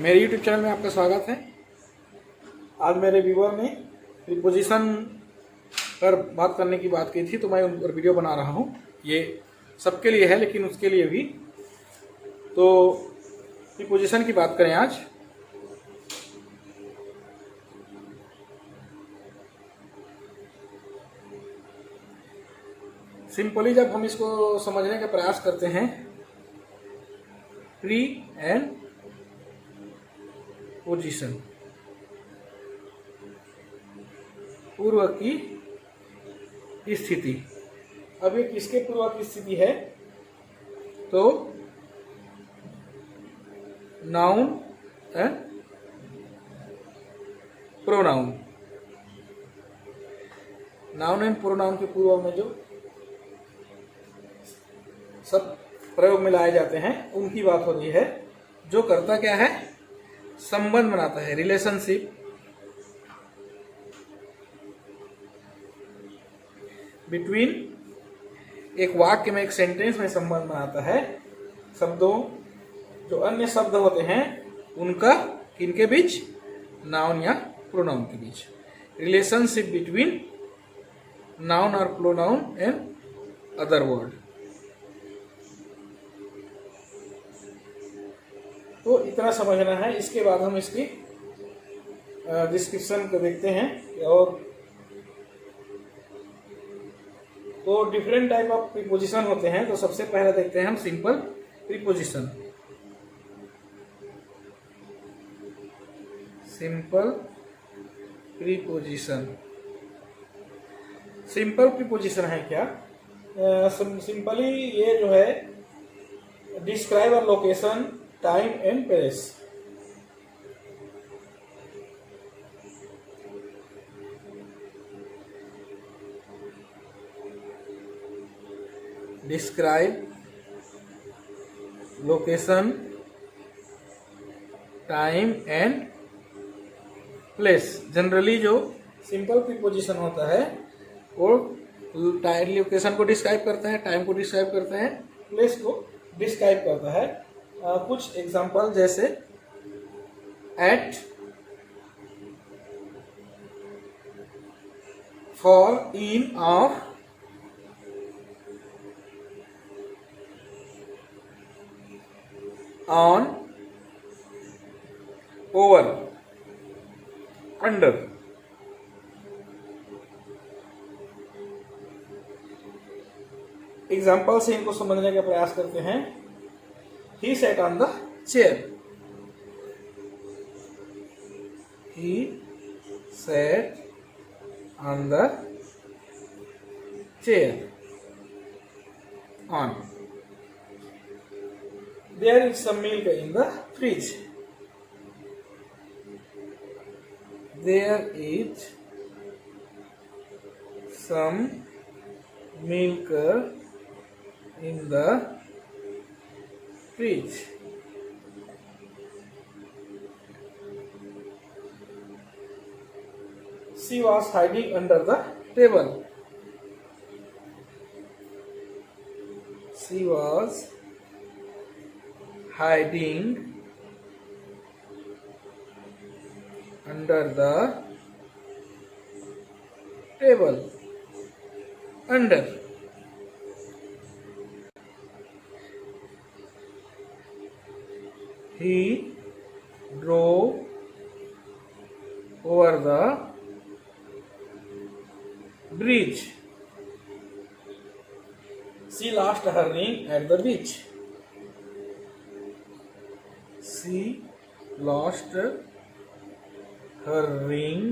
मेरे YouTube channel में आपका स्वागत है। आज मेरे व्यूअर ने प्रीपोजिशन पर बात करने की बात की थी, तो मैं उन पर वीडियो बना रहा हूँ। ये सबके लिए है, लेकिन उसके लिए भी। तो प्रीपोजिशन की बात करें आज। सिंपली जब हम इसको समझने का प्रयास करते हैं, प्री एंड पोजीशन, पूर्व की स्थिति। अब ये किसके पूर्व की स्थिति है? तो noun and pronoun. Noun and pronoun के पूर्व में जो सब प्रयोग में लाए जाते हैं उनकी बात हो रही है। जो करता क्या है? संबंध बनाता है, रिलेशनशिप बिटवीन। एक वाक्य में, एक सेंटेंस में संबंध बनाता है शब्दों, जो अन्य शब्द होते हैं उनका किनके बीच? नाउन या प्रोनाउन के बीच। रिलेशनशिप बिटवीन नाउन और प्रोनाउन एंड अदर वर्ड। तो इतना समझना है। इसके बाद हम इसकी डिस्क्रिप्शन को देखते हैं। और तो डिफरेंट टाइप ऑफ प्रीपोजिशन होते हैं। तो सबसे पहले देखते हैं हम simple preposition. Simple preposition. Simple preposition है क्या? सिंपली ये जो है describe a location, time and place. Describe location, time and place. Generally जो सिंपल प्रीपोजिशन होता है वो लोकेशन को डिस्क्राइब करता है, टाइम को डिस्क्राइब करता है, प्लेस को डिस्क्राइब करता है। कुछ एग्जांपल जैसे at, for, in, of, on, over, under. Example से इनको समझने का प्रयास करते हैं। He sat on the chair. He sat on the chair. On. There is some milk in the fridge. There is some milk in the fridge. She was hiding under the table. She was hiding under the table. Under. He drove over the bridge. She lost her ring at the beach. She lost her ring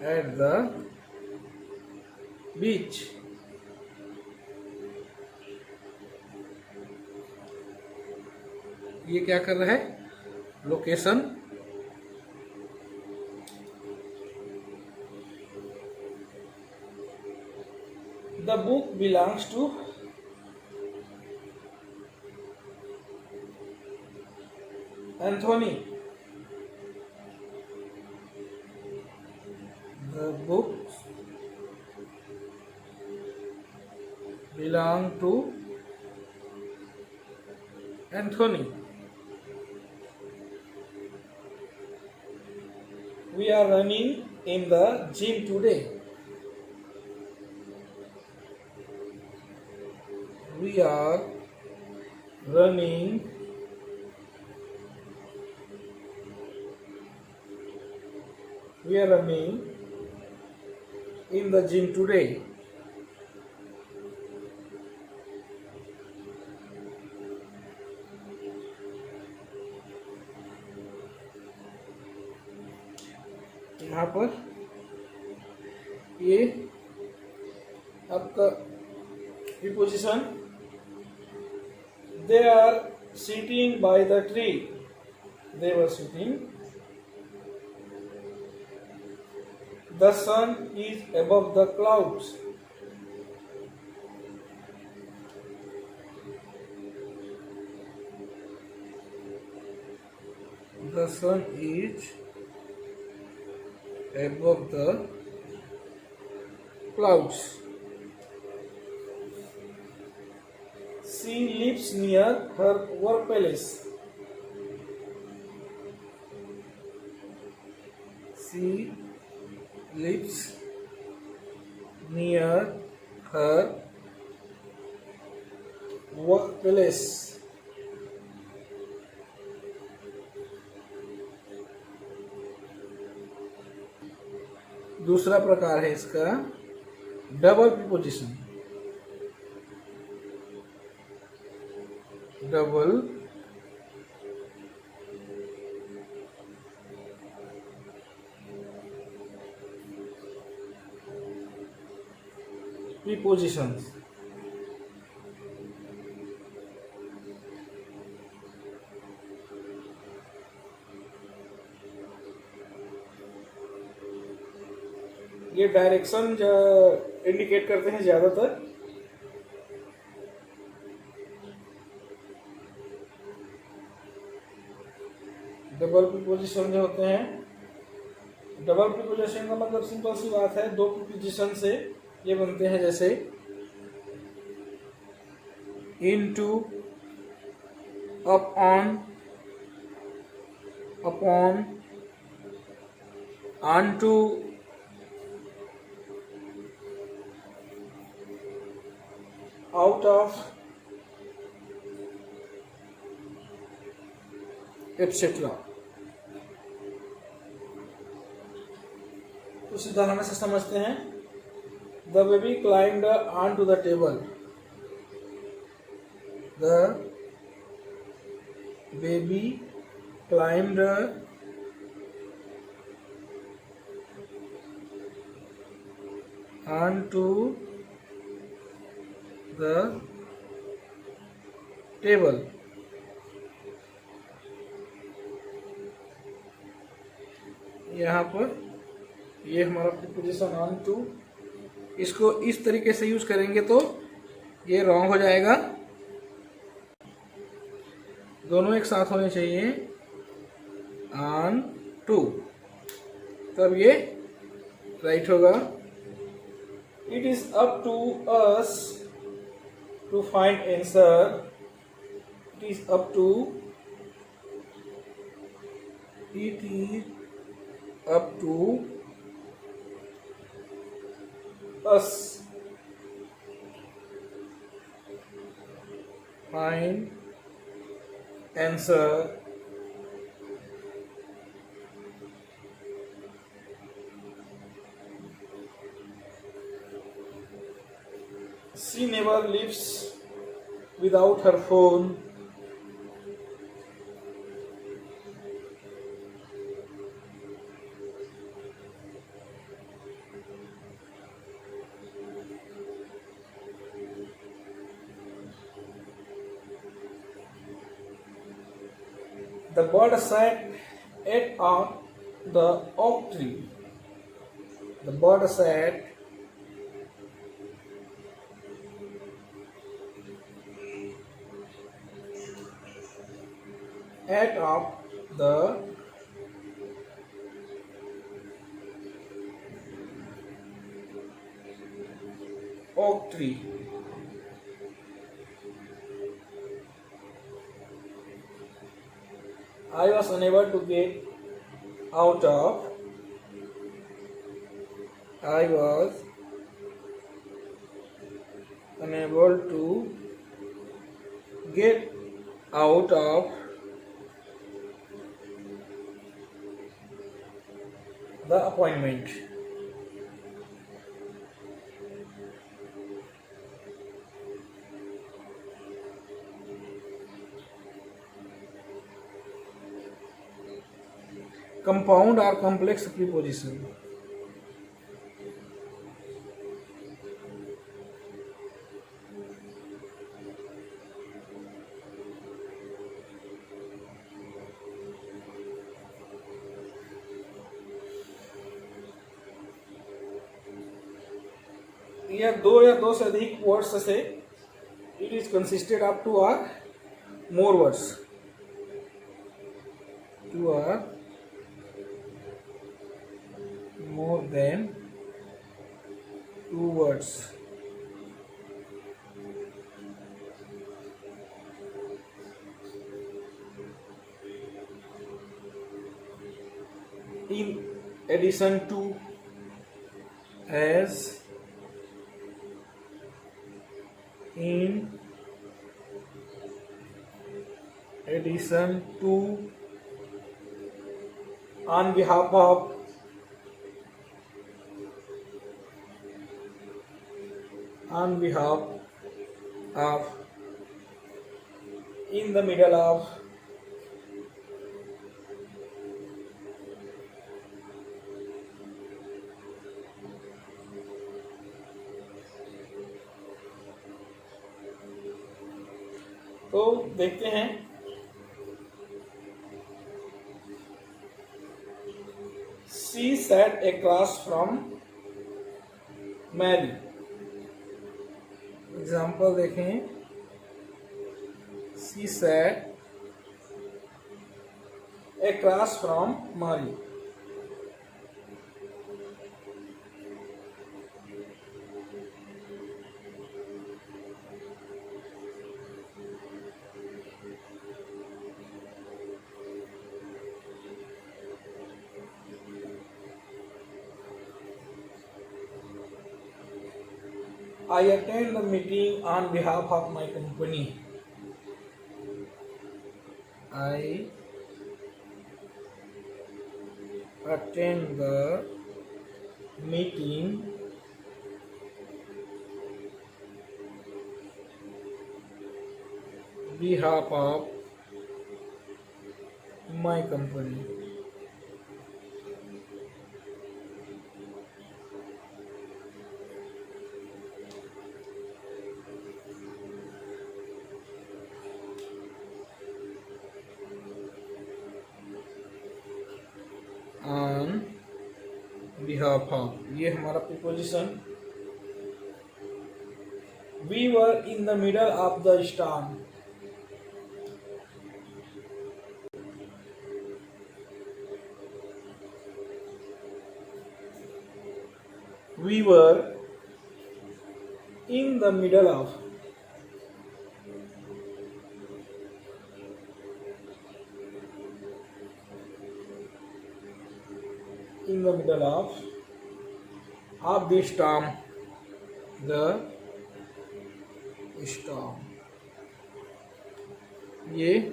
at the beach. ये क्या कर रहा है? Location. The book belongs to Anthony. The book belong to Anthony. We are running in the gym today. We are running in the gym today. यहाँ पर ये आपका preposition they are sitting by the tree. They were sitting. The sun is above the clouds. The sun is above the clouds. She lives near her workplace. She lives near her workplace. दूसरा प्रकार है इसका double preposition. Double prepositions. ये direction indicate करते हैं ज्यादातर. Double preposition जो होते हैं, डबल प्रीपोजिशन का मतलब सिंपल सी बात है, दो प्रीपोजिशन से ये बनते हैं. जैसे into, upon, upon, onto, out of, etcetera. उस उदाहरण से समझते हैं. The baby climbed onto the table. The baby climbed onto the table. यहाँ पर ये हमारा प्रीपोजिशन ऑन टू. इसको इस तरीके से यूज करेंगे तो ये रॉन्ग हो जाएगा. दोनों एक साथ होने चाहिए, ऑन टू, तब ये राइट होगा. It is up to us to find answer. It is up to, it is up to us find answer. She never leaves without her phone. The bird sat on the oak tree. The bird sat on the oak tree. I was unable to get out of I was unable to get out of the appointment. Compound or complex preposition. यह दो या दो से अधिक words से it is consisted of two or more words. Two or more than two words. In addition to, as, in addition to, on behalf of, on behalf of, in the middle of, तो देखते हैं. She sat across from Mary. Example देखें. She sat across from Mary. I attend the meeting on behalf of my company. I attend the meeting behalf of my company. On behalf of, ये हमारा preposition. We were in the middle of the storm. We were in the middle of. In the middle of the storm. The storm. ये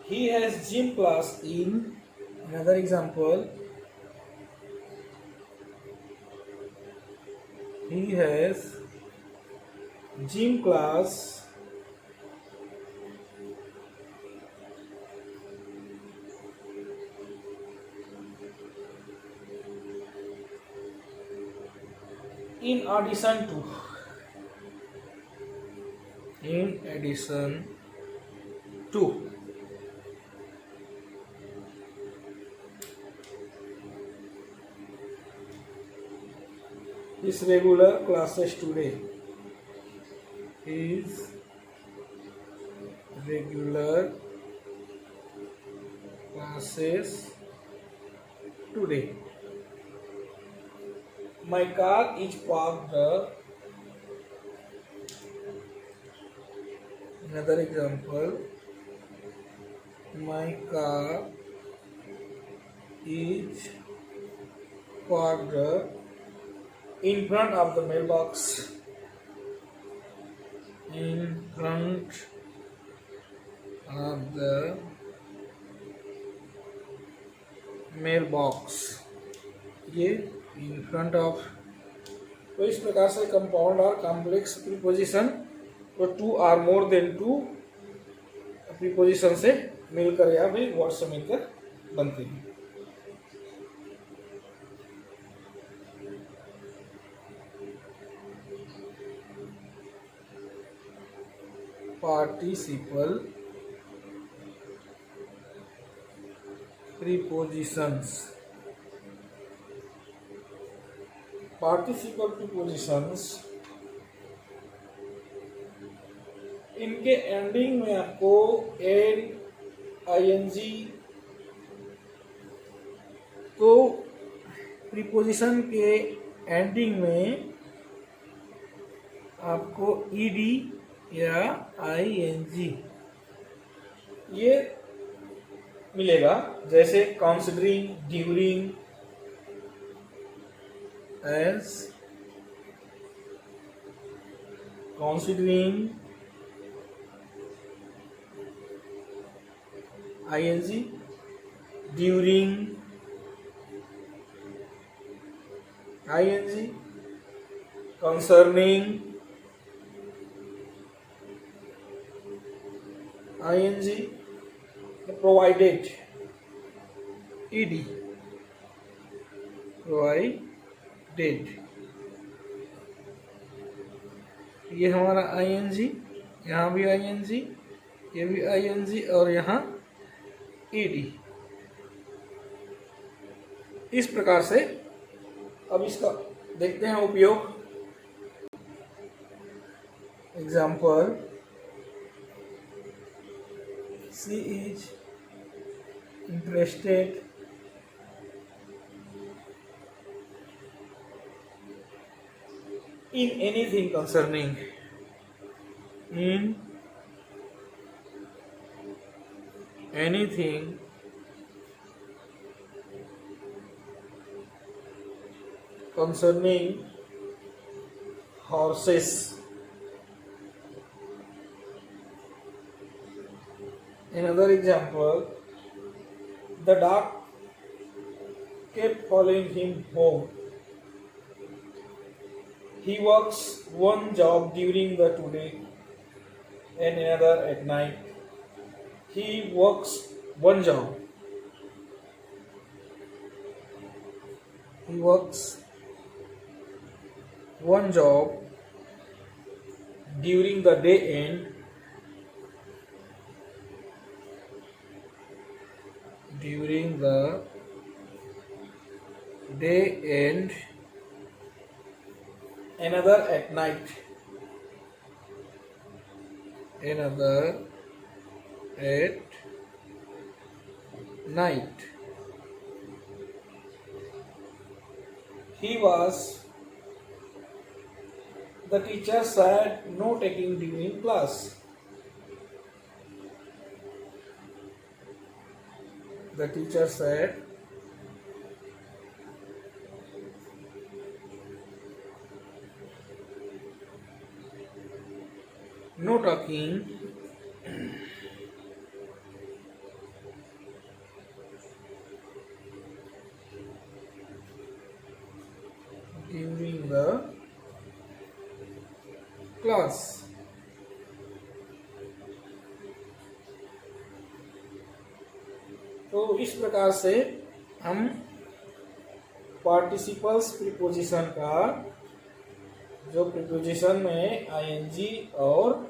he has gym class in. Another example. He has gym class in addition to. In addition to. His regular classes today. His regular classes today. My car is parked Another example, my car is parked in front of the mailbox. In front of the mailbox. ये in front of, तो इस प्रकार से compound और complex preposition तो two or more than two preposition से मिलकर या फिर वर्ड से मिलकर बनते हैं। पार्टिसिपल प्रीपोजिशंस, पार्टिसिपल प्रीपोजिशंस इनके एंडिंग में आपको एन, आईएनजी, तो प्रीपोजिशन के एंडिंग में आपको ईडी या आईएनजी ये मिलेगा, जैसे considering, during, as, considering, ING, during, ING, concerning, ING, provided, ED, provided, ये हमारा आईएनजी, यहाँ भी आईएनजी, ये भी आईएनजी और यहाँ ईडी। इस प्रकार से अब इसका देखते हैं उपयोग। Example, she is interested in anything concerning, in anything concerning horses. Another example, the dog kept following him home. He works one job during the day and another at night. He works one job. He works one job during the day and during the day and another at night, another at night. He was, the teacher said no taking during class. The teacher said no talking during the class. तो इस प्रकार से हम participles preposition का, जो preposition में ING और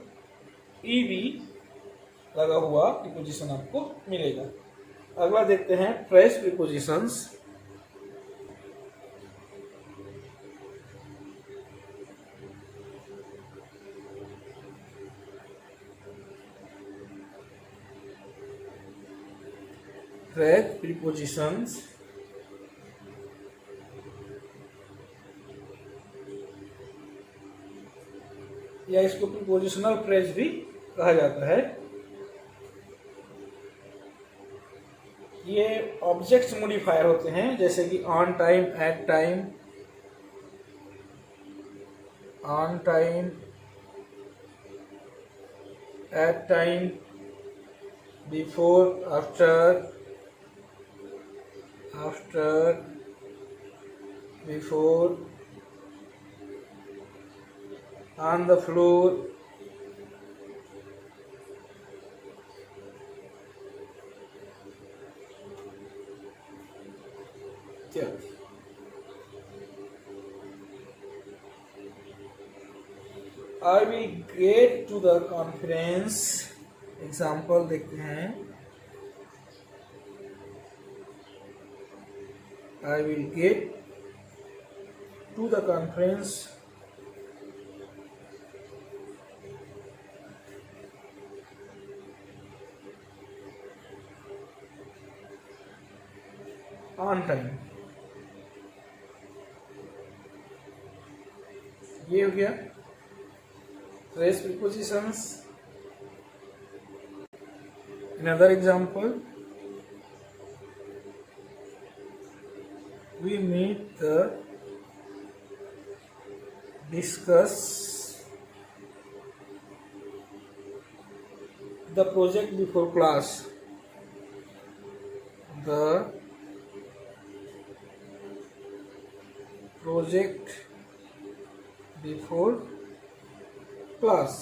ED लगा हुआ प्रीपोजिशन आपको मिलेगा। अगला देखते हैं फ्रेश प्रीपोजिशंस। फ्रेश प्रीपोजिशंस या इसको प्रीपोजिशनल फ्रेज भी कहा जाता है। ये ऑब्जेक्ट्स मॉडिफायर होते हैं, जैसे कि on time, at time, on time, at time, before, after, after, before, on the floor, इत्यादि। I will get to the conference, example देखते हैं। I will get to the conference on time। ये हो गया phrase prepositions। Another example, we meet the discuss the project before class, the project before class।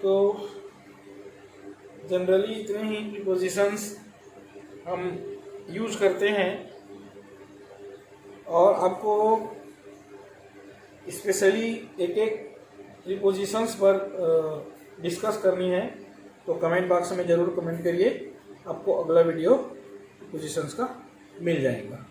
तो generally इतने ही prepositions हम use करते हैं, और आपको स्पेशली एक एक प्रीपोजिशंस पर डिस्कस करनी है तो कमेंट बॉक्स में ज़रूर कमेंट करिए, आपको अगला वीडियो प्रीपोजिशंस का मिल जाएगा।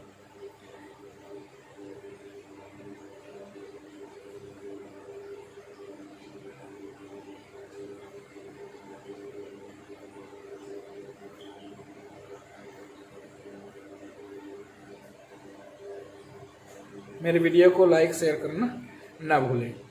मेरे वीडियो को लाइक शेयर करना ना भूलें।